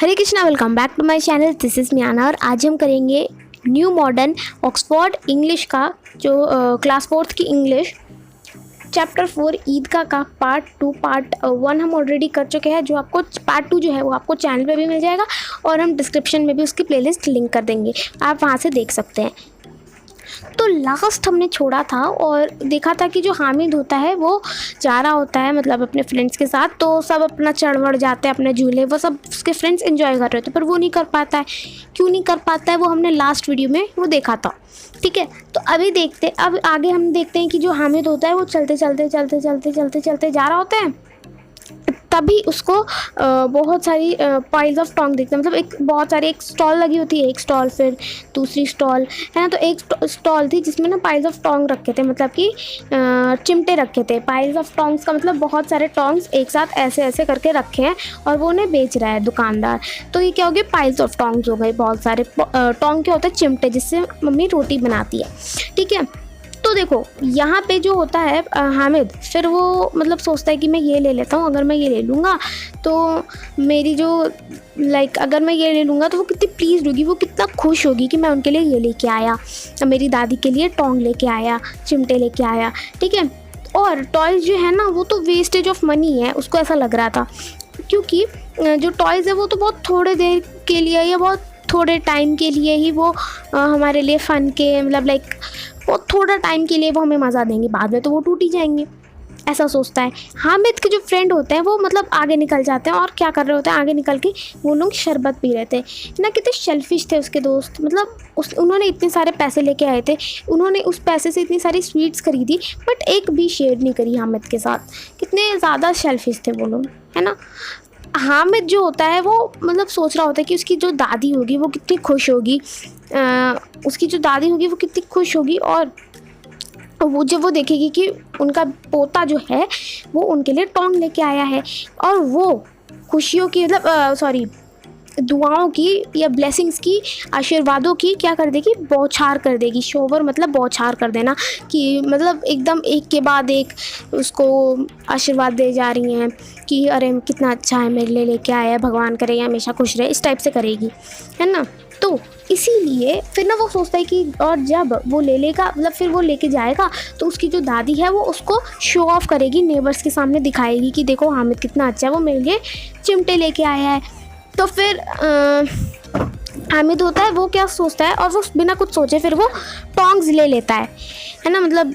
Hare Krishna, welcome back to my channel. This is Miana और आज हम करेंगे न्यू मॉडर्न ऑक्सफोर्ड इंग्लिश का जो क्लास 4th की इंग्लिश चैप्टर 4 ईदगाह का पार्ट 2। पार्ट 1 हम ऑलरेडी कर चुके हैं। जो आपको पार्ट 2 जो है वो आपको चैनल पे भी मिल जाएगा और हम डिस्क्रिप्शन में भी उसकी प्लेलिस्ट लिंक कर देंगे, आप वहाँ से देख सकते हैं। तो लास्ट हमने छोड़ा था और देखा था कि जो हामिद होता है वो जा रहा होता है मतलब अपने फ्रेंड्स के साथ, तो सब अपना चढ़ जाते हैं अपने झूले, वो सब उसके फ्रेंड्स एंजॉय कर रहे होते हैं पर वो नहीं कर पाता है। क्यों नहीं कर पाता है वो हमने लास्ट वीडियो में वो देखा था, ठीक है। तो अब आगे हम देखते हैं कि जो हामिद होता है वो चलते चलते जा रहा होता है। तभी उसको बहुत सारी पाइल्स ऑफ टोंग दिखते हैं, मतलब एक स्टॉल लगी होती है, एक स्टॉल फिर दूसरी स्टॉल है ना। तो एक स्टॉल थी जिसमें ना पाइल्स ऑफ टोंग रखे थे, मतलब कि चिमटे रखे थे। पाइल्स ऑफ टोंग्स का मतलब बहुत सारे टोंग्स एक साथ ऐसे ऐसे करके रखे हैं और वो उन्हें बेच रहा है दुकानदार। तो ये क्या हो गया, पाइल्स ऑफ टोंग्स हो गए। बहुत सारे टोंग क्या होता है, चिमटे जिससे मम्मी रोटी बनाती है, ठीक है। तो देखो यहाँ पे जो होता है हामिद, फिर वो मतलब सोचता है कि मैं ये ले लेता हूँ, अगर मैं ये ले लूँगा तो मेरी जो अगर मैं ये ले लूँगा तो वो कितनी प्लीज़ होगी, वो कितना खुश होगी कि मैं उनके लिए ये लेके आया, मेरी दादी के लिए टोंग लेके आया, चिमटे लेके आया, ठीक है। और टॉयज़ जो है ना वो तो वेस्टेज ऑफ मनी है, उसको ऐसा लग रहा था, क्योंकि जो टॉयज़ है वो तो बहुत थोड़े देर के लिए या बहुत थोड़े टाइम के लिए ही वो हमारे लिए फ़न के मतलब वो थोड़ा टाइम के लिए वो हमें मज़ा देंगे, बाद में तो वो टूट ही जाएंगे, ऐसा सोचता है। हामिद के जो फ्रेंड होते हैं वो मतलब आगे निकल जाते हैं और क्या कर रहे होते हैं, आगे निकल के वो लोग शरबत पी रहे थे ना। कितने शेल्फिश थे उसके दोस्त, मतलब उन्होंने इतने सारे पैसे लेके आए थे, उन्होंने उस पैसे से इतनी सारी स्वीट्स खरीदी बट एक भी शेयर नहीं करी हामिद के साथ। कितने ज़्यादा शेल्फिश थे वो लोग, है ना। हामिद जो होता है वो मतलब सोच रहा होता है कि उसकी जो दादी होगी वो कितनी खुश होगी, और वो जब वो देखेगी कि उनका पोता जो है वो उनके लिए टोंग लेके आया है, और वो खुशियों की मतलब दुआओं की या ब्लेसिंग्स की, आशीर्वादों की क्या कर देगी, बौछार कर देगी। शोवर मतलब बौछार कर देना, कि मतलब एकदम एक के बाद एक उसको आशीर्वाद दे जा रही हैं कि अरे कितना अच्छा है, मेरे लिए लेके आया है, भगवान करे हमेशा खुश रहे, इस टाइप से करेगी, है ना। तो इसीलिए फिर ना वो सोचता है कि और जब वो ले लेगा मतलब फिर वो लेके जाएगा तो उसकी जो दादी है वो उसको शो ऑफ करेगी, नेबर्स के सामने दिखाएगी कि देखो हामिद कितना अच्छा है, वो मेरे लिए चिमटे लेके आया है। तो फिर हामिद होता है वो क्या सोचता है, और वो बिना कुछ सोचे फिर वो टोंग्स ले लेता है ना। मतलब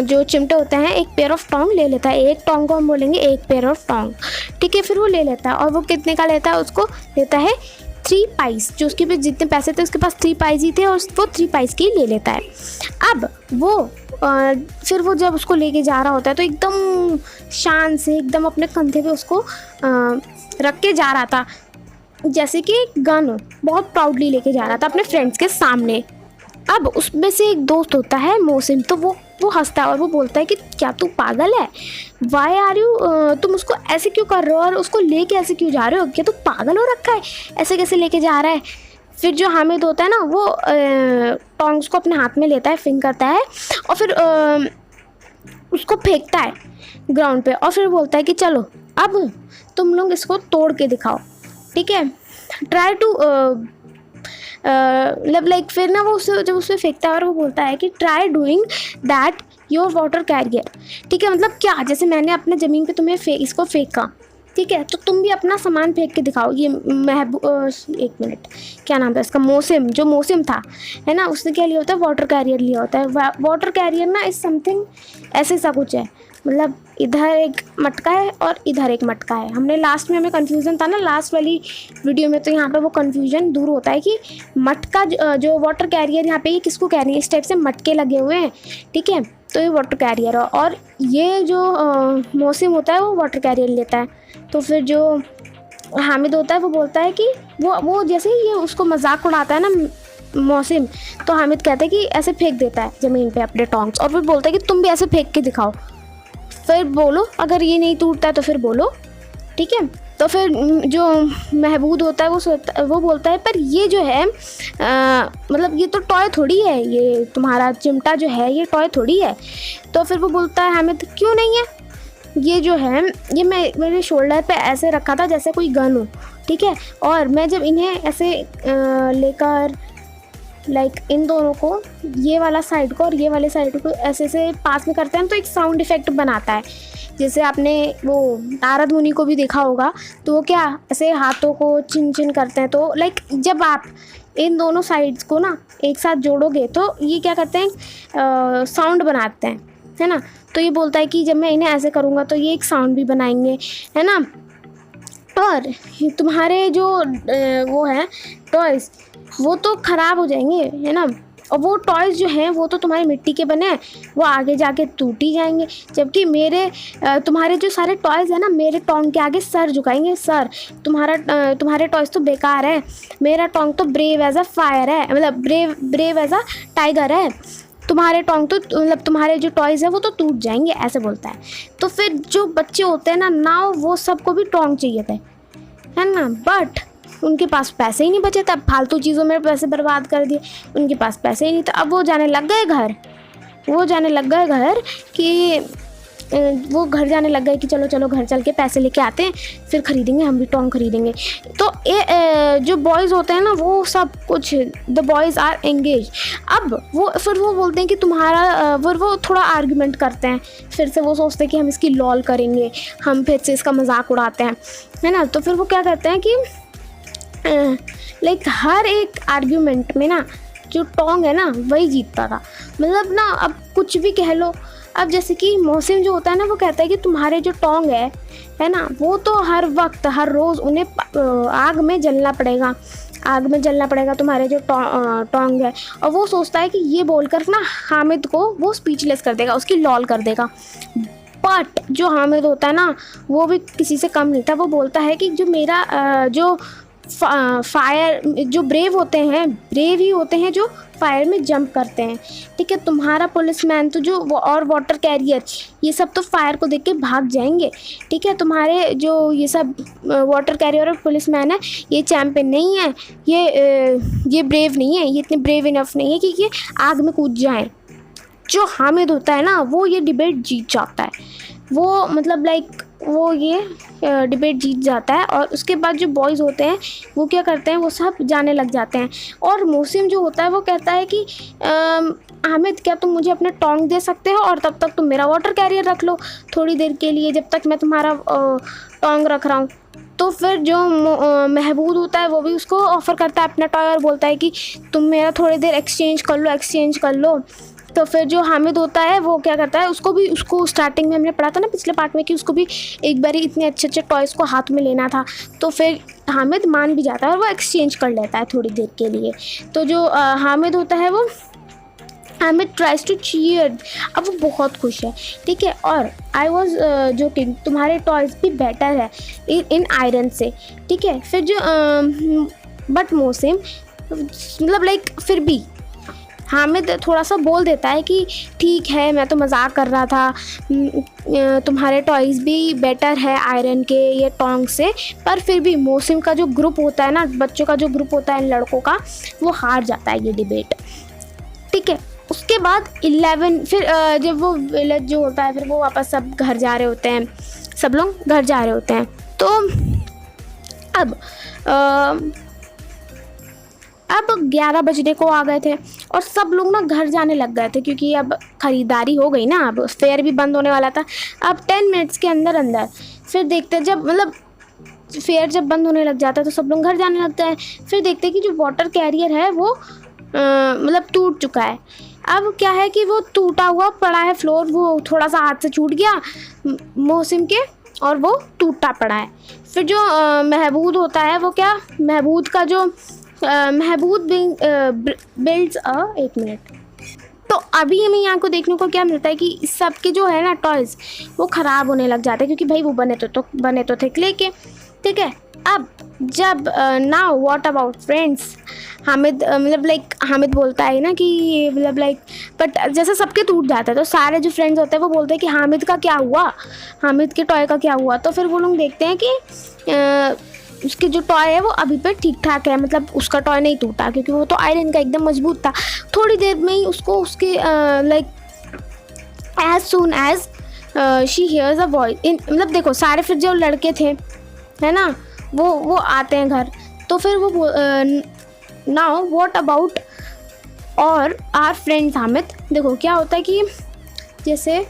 जो चिमटे होते हैं एक पेयर ऑफ टोंग ले लेता है, एक टोंग को हम बोलेंगे एक पेयर ऑफ टोंग, ठीक है। फिर वो ले लेता है और वो कितने का लेता है, उसको लेता है 3 पाइस। जो उसके पास जितने पैसे थे उसके पास 3 पाइस ही थे और वो 3 पाइस की ले लेता है। अब वो फिर वो जब उसको लेके जा रहा होता है तो एकदम शान से एकदम अपने कंधे पे उसको रख के जा रहा था, जैसे कि गन बहुत प्राउडली लेके जा रहा था अपने फ्रेंड्स के सामने। अब उसमें से एक दोस्त होता है मोहसिन, तो वो हंसता है और वो बोलता है कि क्या तू पागल है, वाई आर यू, तुम उसको ऐसे क्यों कर रहे हो और उसको लेके ऐसे क्यों जा रहे हो, क्या तू पागल हो रखा है, ऐसे कैसे लेके जा रहा है। फिर जो हामिद होता है ना वो टोंग्स को अपने हाथ में लेता है, फिंग करता है और फिर उसको फेंकता है ग्राउंड पे, और फिर बोलता है कि चलो अब तुम लोग इसको तोड़ के दिखाओ, ठीक है। ट्राई टू फिर ना वो जब उसे फेंकता है और वो बोलता है कि try doing that your water career, ठीक है। मतलब क्या, जैसे मैंने अपने ज़मीन पे तुम्हें इसको फेंका, ठीक है, तो तुम भी अपना सामान फेंक के दिखाओ। ये एक मिनट, क्या नाम था इसका, मौसम था, है ना। उसने क्या लिया होता है, वाटर कैरियर लिया होता है। वाटर कैरियर ना इज़ समथिंग ऐसे सा कुछ है, मतलब इधर एक मटका है और इधर एक मटका है। हमने लास्ट में हमें कन्फ्यूज़न था ना लास्ट वाली वीडियो में, तो यहाँ पे वो कन्फ्यूजन दूर होता है कि मटका जो वाटर कैरियर यहाँ पे ये किसको कह रही है, इस टाइप से मटके लगे हुए हैं, ठीक है। तो ये वाटर कैरियर है और ये जो मौसम होता है वो वाटर कैरियर लेता है। तो फिर जो हामिद होता है वो बोलता है कि वो जैसे ही ये उसको मजाक उड़ाता है ना मौसम, तो हामिद कहता है कि ऐसे फेंक देता है ज़मीन पे अपने टोंग्स, और फिर बोलता है कि तुम भी ऐसे फेंक के दिखाओ, फिर बोलो अगर ये नहीं टूटता है तो फिर बोलो, ठीक है। तो फिर जो महबूद होता है वो बोलता है पर ये जो है मतलब ये तो टॉय थोड़ी है, ये तुम्हारा चिमटा जो है ये टॉय थोड़ी है। तो फिर वो बोलता है हामिद क्यों नहीं है, ये जो है ये मैं मेरे शोल्डर पे ऐसे रखा था जैसे कोई गन हो, ठीक है। और मैं जब इन्हें ऐसे लेकर लाइक इन दोनों को, ये वाला साइड को और ये वाले साइड को ऐसे ऐसे पास में करते हैं तो एक साउंड इफेक्ट बनाता है। जैसे आपने वो नारद मुनि को भी देखा होगा, तो वो क्या ऐसे हाथों को चिन चिन करते हैं। तो लाइक जब आप इन दोनों साइड्स को ना एक साथ जोड़ोगे तो ये क्या करते हैं, साउंड बनाते हैं, है ना। तो ये बोलता है कि जब मैं इन्हें ऐसे करूँगा तो ये एक साउंड भी बनाएंगे, है ना। और तुम्हारे जो वो है टॉयज़, वो तो ख़राब हो जाएंगे, है ना। और वो टॉयज़ जो हैं वो तो तुम्हारे मिट्टी के बने हैं, वो आगे जाके टूट ही जाएंगे। जबकि तुम्हारे जो सारे टॉयज़ हैं ना, मेरे टोंग के आगे सर झुकाएंगे। सर, तुम्हारे टॉयज़ तो बेकार है, मेरा टोंग तो ब्रेव एज अ फायर है, मतलब ब्रेव एज अ टाइगर है। तुम्हारे टोंग तो मतलब तुम्हारे जो टॉयज़ है वो तो टूट जाएंगे, ऐसे बोलता है। तो फिर जो बच्चे होते हैं ना नाउ, वो सबको भी टोंग चाहिए थे, है ना। बट उनके पास पैसे ही नहीं बचे थे, अब फालतू चीज़ों में पैसे बर्बाद कर दिए, उनके पास पैसे ही नहीं थे। अब वो जाने लग गए घर कि वो घर जाने लग गए कि चलो चलो घर चल के पैसे लेके आते हैं, फिर ख़रीदेंगे, हम भी टोंग खरीदेंगे। तो जो बॉयज़ होते हैं ना वो सब कुछ, द बॉयज़ आर एंगेज। अब फिर वो बोलते हैं कि तुम्हारा, फिर वो थोड़ा आर्ग्यूमेंट करते हैं, फिर से वो सोचते हैं कि हम इसकी लॉल करेंगे, हम फिर से इसका मजाक उड़ाते हैं, है ना। तो फिर वो क्या करते हैं कि लाइक हर एक आर्ग्यूमेंट में ना जो टोंग है ना वही जीतता था। मतलब ना अब कुछ भी कह लो। अब जैसे कि मौसम जो होता है ना, वो कहता है कि तुम्हारे जो टोंग है ना, वो तो हर वक्त हर रोज़ उन्हें आग में जलना पड़ेगा तुम्हारे जो टोंग है। और वो सोचता है कि ये बोलकर ना हामिद को वो स्पीचलेस कर देगा, उसकी लॉल कर देगा। बट जो हामिद होता है ना वो भी किसी से कम नहीं था। वो बोलता है कि जो मेरा जो फायर, जो ब्रेव ही होते हैं जो फायर में जंप करते हैं, ठीक है। तुम्हारा पुलिसमैन तो जो और वाटर कैरियर, ये सब तो फायर को देख के भाग जाएंगे, ठीक है। तुम्हारे जो ये सब वाटर कैरियर और पुलिसमैन है, ये चैंपियन नहीं है, ये ब्रेव नहीं है, ये इतने ब्रेव इनफ नहीं है कि ये आग में कूद जाएं। जो हामिद होता है ना वो ये डिबेट जीत जाता है, वो मतलब लाइक वो ये डिबेट जीत जाता है। और उसके बाद जो बॉयज़ होते हैं वो क्या करते हैं, वो सब जाने लग जाते हैं। और मौसम जो होता है वो कहता है कि हामिद, क्या तुम मुझे अपने टोंग दे सकते हो, और तब तक तुम मेरा वाटर कैरियर रख लो थोड़ी देर के लिए, जब तक मैं तुम्हारा टोंग रख रहा हूँ। तो फिर जो महबूद होता है वो भी उसको ऑफ़र करता है अपना टॉय, और बोलता है कि तुम मेरा थोड़ी देर एक्सचेंज कर लो। तो फिर जो हामिद होता है वो क्या करता है, उसको स्टार्टिंग में हमने पढ़ा था ना पिछले पार्ट में कि उसको भी एक बार इतने अच्छे अच्छे टॉयज़ को हाथ में लेना था। तो फिर हामिद मान भी जाता है और वो एक्सचेंज कर लेता है थोड़ी देर के लिए। तो जो हामिद होता है वो हामिद ट्राइज टू चीयर, अब वो बहुत खुश है, ठीक है। और आई वॉज जोकिंग, तुम्हारे टॉयज़ भी बेटर है इन आयरन से, ठीक है। फिर जो बट मौसम मतलब लाइक फिर भी हामिद थोड़ा सा बोल देता है कि ठीक है, मैं तो मजाक कर रहा था, तुम्हारे टॉयज़ भी बेटर है आयरन के ये टोंग से। पर फिर भी मौसम का जो ग्रुप होता है ना, बच्चों का जो ग्रुप होता है लड़कों का, वो हार जाता है ये डिबेट, ठीक है। उसके बाद 11 फिर जब वो विलेज जो होता है, फिर वो वापस सब घर जा रहे होते हैं, सब लोग घर जा रहे होते हैं। तो अब 11 बजने को आ गए थे और सब लोग ना घर जाने लग गए थे, क्योंकि अब ख़रीदारी हो गई ना, अब फेयर भी बंद होने वाला था। अब 10 मिनट्स के अंदर फिर देखते, जब मतलब फेयर जब बंद होने लग जाता है तो सब लोग घर जाने लगते हैं। फिर देखते कि जो वाटर कैरियर है वो मतलब टूट चुका है। अब क्या है कि वो टूटा हुआ पड़ा है फ्लोर, वो थोड़ा सा हाथ से छूट गया मौसम के और वो टूटा पड़ा है। फिर जो महबूद होता है वो क्या, महबूद का जो महबूद बिल्ड्स एक मिनट। तो अभी हमें यहाँ को देखने को क्या मिलता है कि सबके जो है ना टॉयज़ वो ख़राब होने लग जाते हैं, क्योंकि भाई वो बने तो थे क्ले के, ठीक है। अब जब now what about friends, Hamid मतलब लाइक हामिद बोलता है ना कि मतलब लाइक, बट जैसे सबके टूट जाता है तो सारे जो फ्रेंड्स होते हैं वो बोलते हैं कि हामिद का क्या हुआ, हामिद के टॉय का क्या हुआ। तो फिर वो लोग देखते हैं कि उसके जो टॉय है वो अभी पे ठीक ठाक है, मतलब उसका टॉय नहीं टूटा, क्योंकि वो तो आयरन का एकदम मजबूत था। थोड़ी देर में ही उसको उसके like as soon as she hears a voice, मतलब देखो सारे फिर जो लड़के थे, है ना, वो आते हैं घर। तो फिर वो नाउ व्हाट अबाउट और आर फ्रेंड हामिद। देखो क्या होता है कि जैसे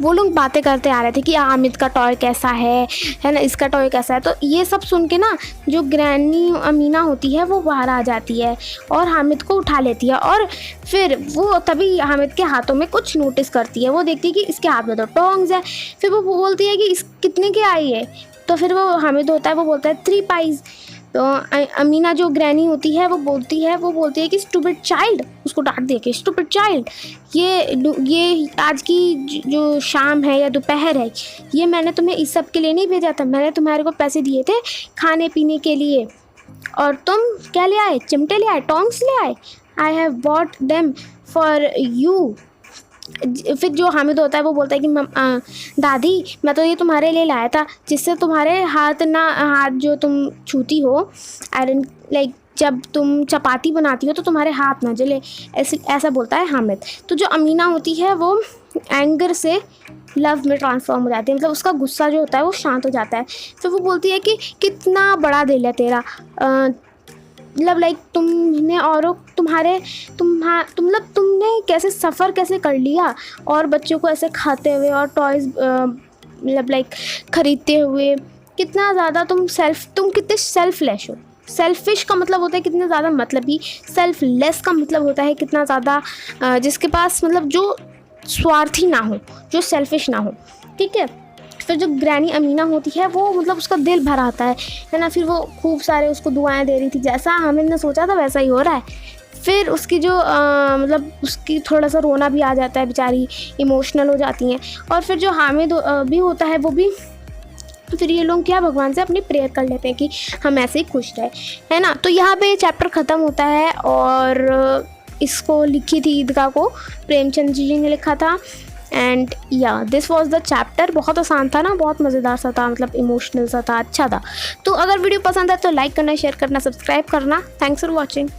वो लोग बातें करते आ रहे थे कि हामिद का टॉय कैसा है ना, इसका टॉय कैसा है। तो ये सब सुन के ना जो ग्रैनी अमीना होती है वो बाहर आ जाती है और हामिद को उठा लेती है। और फिर वो तभी हामिद के हाथों में कुछ नोटिस करती है। वो देखती है कि इसके हाथ में तो टोंग्स है। फिर वो बोलती है कि इस कितने की आई है। तो फिर वो हामिद होता है, वो बोलता है 3 पाइज। तो अमीना जो ग्रैनी होती है वो बोलती है कि स्टूपिड चाइल्ड, उसको डांट दे के स्टूपिड चाइल्ड, ये आज की जो शाम है या दोपहर है, ये मैंने तुम्हें इस सब के लिए नहीं भेजा था। मैंने तुम्हारे को पैसे दिए थे खाने पीने के लिए, और तुम क्या ले आए? चिमटे ले आए, टोंग्स ले आए। I have bought them for you. फिर जो हामिद होता है वो बोलता है कि दादी मैं तो ये तुम्हारे लिए लाया था, जिससे तुम्हारे हाथ जो तुम छूती हो, आयरन लाइक जब तुम चपाती बनाती हो तो तुम्हारे हाथ ना जले, ऐसा बोलता है हामिद। तो जो अमीना होती है वो एंगर से लव में ट्रांसफॉर्म हो जाती है, मतलब उसका गुस्सा जो होता है वो शांत हो जाता है। फिर वो बोलती है कि कितना बड़ा दिल है तेरा, मतलब लाइक तुमने औरों तुमने कैसे सफ़र कैसे कर लिया, और बच्चों को ऐसे खाते हुए और टॉयज़ मतलब लाइक ख़रीदते हुए, कितना ज़्यादा तुम कितने सेल्फलेस हो। सेल्फिश का मतलब होता है कितना ज़्यादा मतलबी, सेल्फलेस का मतलब होता है कितना ज़्यादा जिसके पास मतलब जो स्वार्थी ना हो, जो सेल्फिश ना हो, ठीक है। फिर जो ग्रैनी अमीना होती है वो मतलब उसका दिल भर आता है ना। फिर वो खूब सारे उसको दुआएं दे रही थी, जैसा हामिद ने सोचा था वैसा ही हो रहा है। फिर उसकी जो मतलब उसकी थोड़ा सा रोना भी आ जाता है, बेचारी इमोशनल हो जाती हैं। और फिर जो हामिद भी होता है वो भी, फिर ये लोग क्या भगवान से अपनी प्रेयर कर लेते हैं कि हम ऐसे ही खुश रहे, है ना। तो यहाँ पे चैप्टर ख़त्म होता है और इसको लिखी थी ईदगाह को प्रेमचंद जी ने लिखा था। एंड या दिस वॉज द चैप्टर। बहुत आसान था ना, बहुत मज़ेदार सा था, मतलब इमोशनल सा था, अच्छा था। तो अगर वीडियो पसंद है तो लाइक करना, शेयर करना, सब्सक्राइब करना। Thanks for watching.